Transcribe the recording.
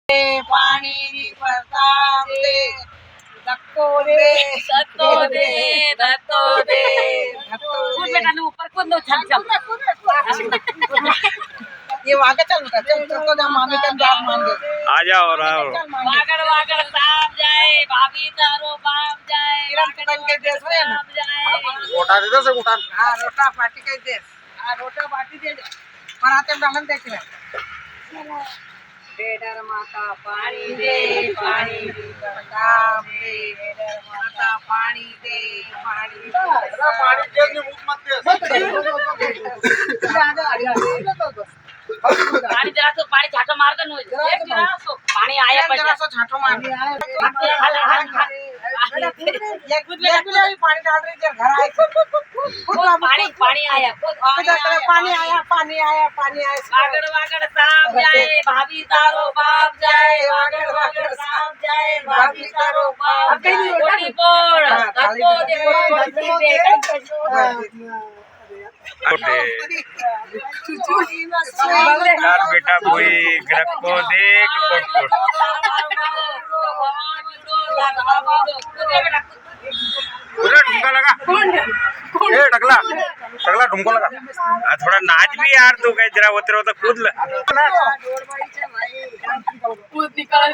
पाणी प्रताप दे धक्को दे धक्को दे बेटा ने ऊपर कूद लो चल ये वागे चल तो मामी का दांत मांगे आ जाओ वागड़ वागड़ साहब जाए भाभी तारो बाप जाए किरण बन के देश में ना रोटा दे दो से उठा हां रोटा पार्टी के देश हां रोटा पार्टी दे पर आते डालन देख ले बेडर माता पानी दे प्रताप दे बेडर माता पानी दे पानी दे मुख मत दे पानी जरा तो पानी छाटो मार दो पानी आया जरा सो छाटो मार एक पानी डाल रही घर आए पानी पानी आया पानी आया वागड़ वागड़ साहब जाए भाभी तारो बाप जाए वागड़ वागड़ साहब जाए भाभी तारो बाप कोटी बोल धक्को दे यार बेटा कोई ग्रह को देख कोट उधर ढुमका लगा ए टकला टकला ढुमको लगा थोड़ा नाच भी यार तू कहीं जरा होते कूद ले कूद निकाल